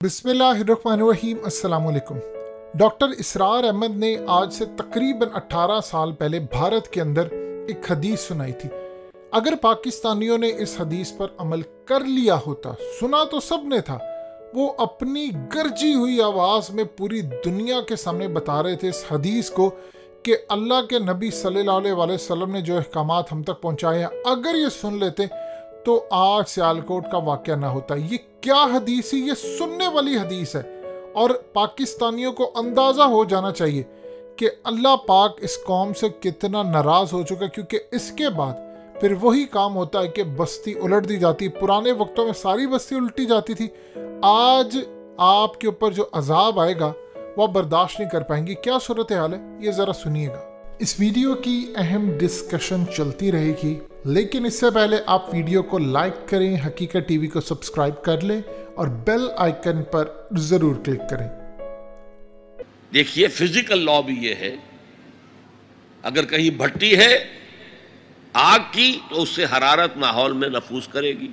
बिस्मिल्लाहिर्रहमानिर्रहीम। अस्सलाम वालेकुम। डॉक्टर इसरार अहमद ने आज से तकरीबन 18 साल पहले भारत के अंदर एक हदीस सुनाई थी। अगर पाकिस्तानियों ने इस हदीस पर अमल कर लिया होता, सुना तो सब ने था, वो अपनी गरजी हुई आवाज़ में पूरी दुनिया के सामने बता रहे थे इस हदीस को कि अल्लाह के नबी सल्लल्लाहु अलैहि वसल्लम ने जो अहकामात हम तक पहुँचाए हैं, अगर ये सुन लेते तो आज सियालकोट का वाक़या ना होता। ये क्या हदीस है? ये सुनने वाली हदीस है और पाकिस्तानियों को अंदाज़ा हो जाना चाहिए कि अल्लाह पाक इस कौम से कितना नाराज़ हो चुका है, क्योंकि इसके बाद फिर वही काम होता है कि बस्ती उलट दी जाती। पुराने वक्तों में सारी बस्ती उल्टी जाती थी, आज आपके ऊपर जो अजाब आएगा वह बर्दाश्त नहीं कर पाएंगी। क्या सूरत हाल है, ये ज़रा सुनिएगा। इस वीडियो की अहम डिस्कशन चलती रहेगी, लेकिन इससे पहले आप वीडियो को लाइक करें, हकीकत टीवी को सब्सक्राइब कर लें और बेल आइकन पर ज़रूर क्लिक करें। देखिए, फिजिकल लॉ भी ये है, अगर कहीं भट्टी है आग की तो उससे हरारत माहौल में नफूस करेगी।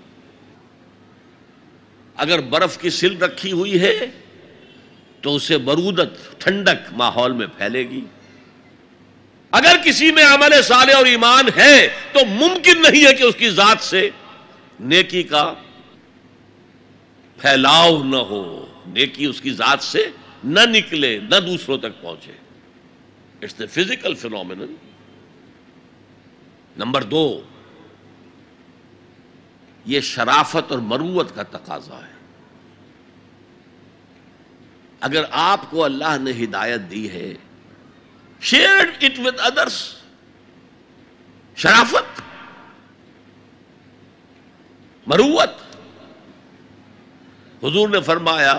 अगर बर्फ की सिल रखी हुई है तो उससे बरूदत ठंडक माहौल में फैलेगी। अगर किसी में अमल साले और ईमान है तो मुमकिन नहीं है कि उसकी जात से नेकी का फैलाव न हो, नेकी उसकी जात से न निकले, न दूसरों तक पहुंचे। It's the physical phenomenon. Number 2, यह शराफत और मरूवत का तकाजा है। अगर आपको अल्लाह ने हिदायत दी है, शेयर इट विद अदर्स। शराफत, मरूवत। हुजूर ने फरमाया,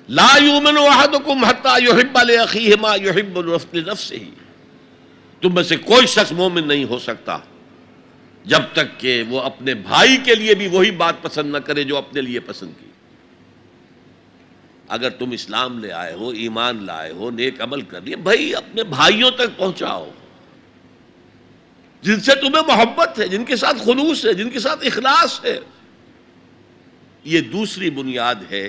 ला युमिनु अहदुकुम हत्ता युहिब्बा li अखीहि मा युहिब्बु li नफ्सिही। तुम में से कोई शख्स मोमिन नहीं हो सकता जब तक कि वो अपने भाई के लिए भी वही बात पसंद न करे जो अपने लिए पसंद की। अगर तुम इस्लाम ले आए हो, ईमान लाए हो, नेक अमल कर लिए, भाई अपने भाइयों तक पहुंचाओ जिनसे तुम्हें मोहब्बत है, जिनके साथ खुलूस है, जिनके साथ इखलास है। ये दूसरी बुनियाद है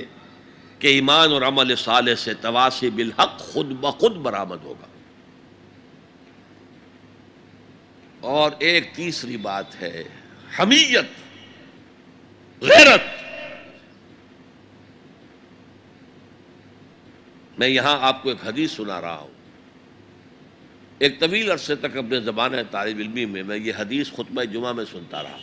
कि ईमान और अमल साले से तवासी बिल हक खुद ब खुद बरामद होगा। और एक तीसरी बात है हमीयत, गैरत। मैं यहां आपको एक हदीस सुना रहा हूं। एक तवील अरसे तक अपने ज़माने तालिब इल्मी में मैं ये हदीस खुतबा जुमा में सुनता रहा।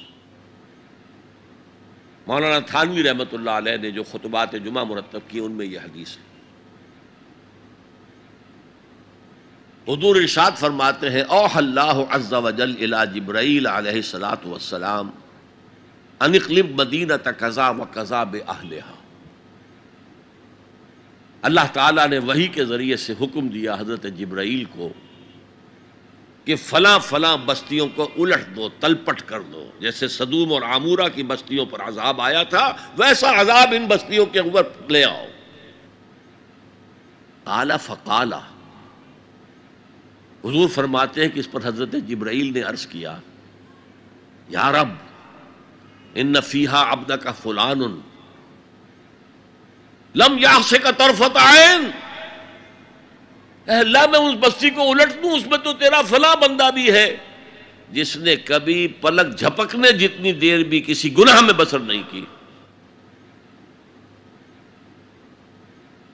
मौलाना थानवी रहमतुल्लाह अलैह ने जो खुतबात जुमा मुरत्तब की, उनमें यह हदीस है। हुजूर इरशाद फरमाते हैं, औहल्लाहु अज़्ज़ा वजल इला जिब्राईल अलैहिस्सलातु वस्सलाम अनिक़लिब मदीनत कज़ा व कज़ा बिअहलिहा। अल्लाह ताला ने वही के ज़रिए से हुक्म दिया हज़रत जिब्राईल को कि फलां फलां बस्तियों को उलट दो, तलपट कर दो। जैसे सदूम और आमूरा की बस्तियों पर अजाब आया था, वैसा अजाब इन बस्तियों के ऊपर ले आओ। काला फ़काला, हुजूर फरमाते हैं कि इस पर हज़रत जिब्राईल ने अर्ज़ किया, या रब इन्न फ़ीहा अब्दका फ़ुलानुन लम यासिका तरफ़त ऐन। अल्लाह, मैं उस बस्ती को उलट दूं, उसमें तो तेरा फला बंदा भी है जिसने कभी पलक झपकने जितनी देर भी किसी गुनाह में बसर नहीं की।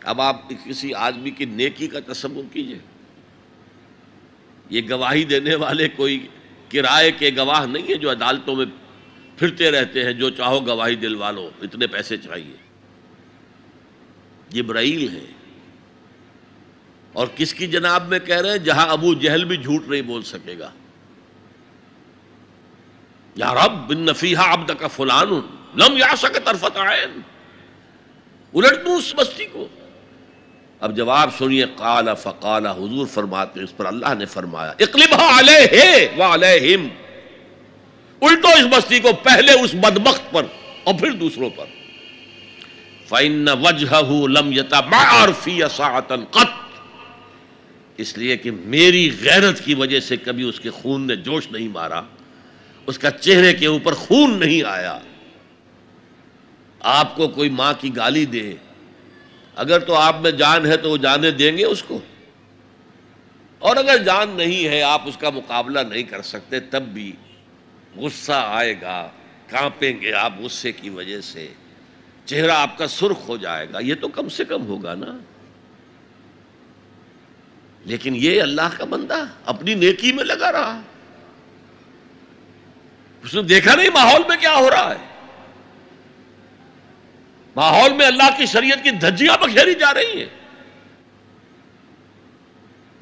अब आप किसी आदमी की नेकी का तसव्वुर कीजिए। ये गवाही देने वाले कोई किराए के गवाह नहीं है जो अदालतों में फिरते रहते हैं, जो चाहो गवाही दिलवा लो, इतने पैसे चाहिए। जिब्राईल है। और किसकी जनाब में कह रहे हैं? जहां अबू जहल भी झूठ नहीं बोल सकेगा। या रब इन्न फ़ीहा अब्दका फ़ुलानुन लम यासिका तरफ़त ऐन। उलट दूं उस बस्ती को। अब जवाब सुनिए, काला फ़काला, हुजूर फरमाते हैं, इस पर अल्लाह ने फरमाया, इक़लिबहा अलैहि व अलैहिम। उल्टो इस बस्ती को, पहले उस बदबख्त पर और फिर दूसरों पर। फ़इन्न वजहहु लम यतमअर फ़ी साअतन क़त। इसलिए कि मेरी गैरत की वजह से कभी उसके खून ने जोश नहीं मारा, उसका चेहरे के ऊपर खून नहीं आया। آپ کو کوئی ماں کی گالی دے، اگر تو آپ میں جان ہے تو وہ جانے دیں گے اس کو، اور اگر جان نہیں ہے، آپ اس کا مقابلہ نہیں کر سکتے، تب بھی غصہ آئے گا، کانپیں گے آپ غصے کی وجہ سے، چہرہ آپ کا سرخ ہو جائے گا، یہ تو کم سے کم ہوگا نا۔ لیکن یہ اللہ کا بندہ اپنی نیکی میں لگا رہا، اس نے دیکھا نہیں ماحول میں کیا ہو رہا ہے، ماحول میں اللہ کی شریعت کی دھجیاں بکھیری جا رہی ہیں،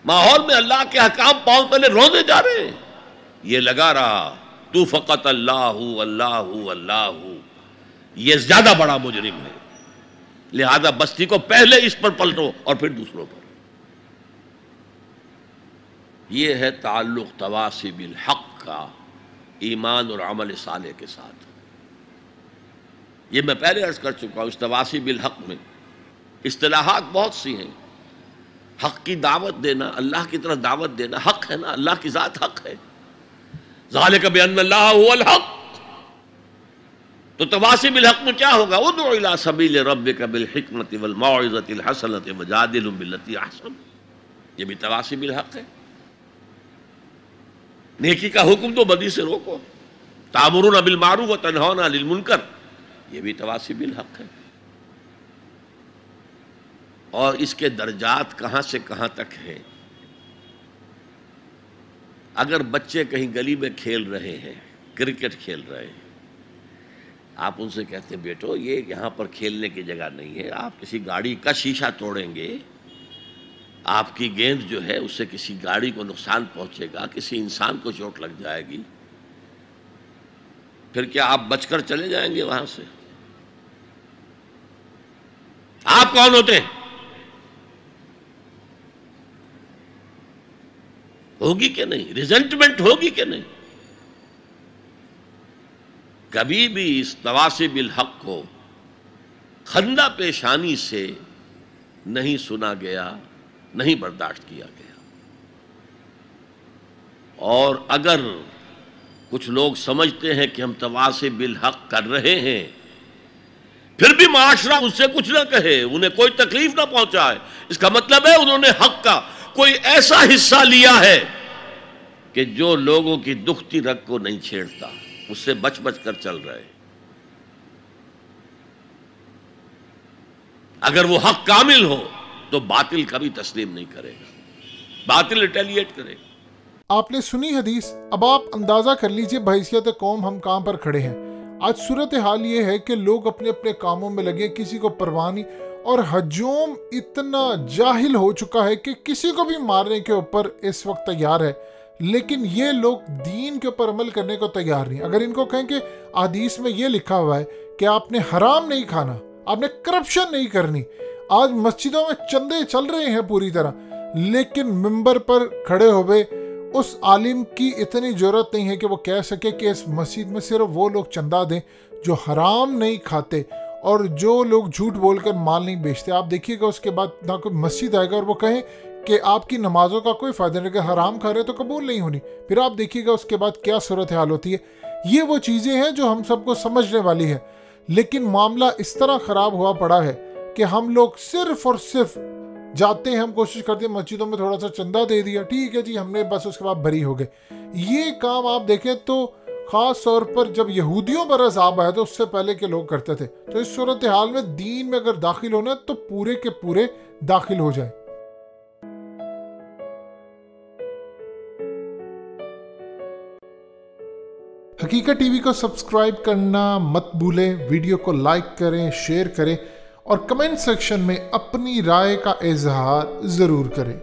ماحول میں اللہ کے احکام پاؤں پہلے روندے جا رہے ہیں، یہ لگا رہا تو فقط اللہ اللہ اللہ، یہ زیادہ بڑا مجرم ہے، لہذا بستی کو پہلے اس پر پلٹو اور پھر دوسروں پر۔ یہ ہے تعلق تواصی بالحق کا ایمان اور عمل صالح کے ساتھ۔ یہ میں پہلے عرض کر چکا ہوں، اس تواصی بالحق میں اصطلاحات بہت سی ہیں۔ حق کی دعوت دینا، اللہ کی طرف دعوت دینا حق ہے نا، اللہ کی ذات حق ہے، ذالک بان اللہ هو الحق۔ تو تواصی بالحق میں کیا ہوگا؟ ادع الی سبیل ربک بالحکمۃ والموعظۃ الحسنۃ وجادلہم باللتی احسن، یہ بھی تواصی بالحق ہے۔ نیکی کا حکم تو بدی سے روکو، تأمرون بالمعروف وتنہون عن المنکر، یہ بھی تواصی بالحق ہے۔ اور اس کے درجات کہاں سے کہاں تک ہیں؟ اگر بچے کہیں گلی میں کھیل رہے ہیں، کرکٹ کھیل رہے ہیں، آپ ان سے کہتے ہیں بیٹو یہ یہاں پر کھیلنے کی جگہ نہیں ہے، آپ کسی گاڑی کا شیشہ توڑیں گے، آپ کی گیند جو ہے اس سے کسی گاڑی کو نقصان پہنچے گا، کسی انسان کو چوٹ لگ جائے گی، پھر کیا آپ بچ کر چلے جائیں گے وہاں سے؟ آپ کون ہوتے ہیں؟ ہوگی کہ نہیں؟ ریزنٹمنٹ ہوگی کہ نہیں؟ کبھی بھی اس تواصی بالحق کو خندہ پیشانی سے نہیں سنا گیا، نہیں برداشت کیا گیا۔ اور اگر کچھ لوگ سمجھتے ہیں کہ ہم تواصی بالحق کر رہے ہیں، پھر بھی معاشرہ اس سے کچھ نہ کہے، انہیں کوئی تکلیف نہ پہنچائے، اس کا مطلب ہے انہوں نے حق کا کوئی ایسا حصہ لیا ہے کہ جو لوگوں کی دکھتی رگ کو نہیں چھیڑتا، اس سے بچ بچ کر چل رہے۔ اگر وہ حق کامل ہو تو باطل کبھی تسلیم نہیں کرے گا، باطل ریٹیلیٹ کرے گا۔ آپ نے سنی حدیث، اب آپ اندازہ کر لیجئے بحیثیت قوم ہم کہاں پر کھڑے ہیں۔ آج صورتحال یہ ہے کہ لوگ اپنے اپنے کاموں میں لگے، کسی کو پرواہ نہیں، اور ہجوم اتنا جاہل ہو چکا ہے کہ کسی کو بھی مارنے کے اوپر اس وقت تیار ہے، لیکن یہ لوگ دین کے اوپر عمل کرنے کو تیار نہیں۔ اگر ان کو کہیں کہ حدیث میں یہ لکھا ہوا ہے کہ آپ نے حرام نہیں کھانا، آپ نے کرپشن نہیں کرنی، آج مسجدوں میں چندے چل رہے ہیں پوری طرح، لیکن ممبر پر کھڑے ہوئے اس عالم کی اتنی جرات نہیں ہے کہ وہ کہہ سکے کہ اس مسجد میں صرف وہ لوگ چندہ دیں جو حرام نہیں کھاتے اور جو لوگ جھوٹ بول کر مال نہیں بیچتے۔ آپ دیکھیے گا اس کے بعد نہ کوئی مسجد آئے گا اور وہ کہیں کہ آپ کی نمازوں کا کوئی فائدہ نہیں، کہ حرام کھا رہے تو قبول نہیں ہونی، پھر آپ دیکھیے گا اس کے بعد کیا صورتحال ہوتی ہے۔ یہ وہ چیزیں ہیں جو ہم سب کو سمجھنے والی ہے، لیکن معاملہ اس طرح خراب ہوا پڑا ہے کہ ہم لوگ صرف اور صرف جاتے ہیں، ہم کوشش کرتے ہیں مسجدوں میں تھوڑا سا چندہ دے دیا، ٹھیک ہے جی ہم نے، بس اس کے بعد بری ہو گئے۔ یہ کام آپ دیکھیں تو خاص طور پر جب یہودیوں پر عذاب آیا تو اس سے پہلے کے لوگ کرتے تھے۔ تو اس صورتحال میں دین میں اگر داخل ہونا تو پورے کے پورے داخل ہو جائیں۔ حقیقت ٹی وی کو سبسکرائب کرنا مت بھولیں، ویڈیو کو لائک کریں، شیئر کریں اور کمنٹ سیکشن میں اپنی رائے کا اظہار ضرور کریں۔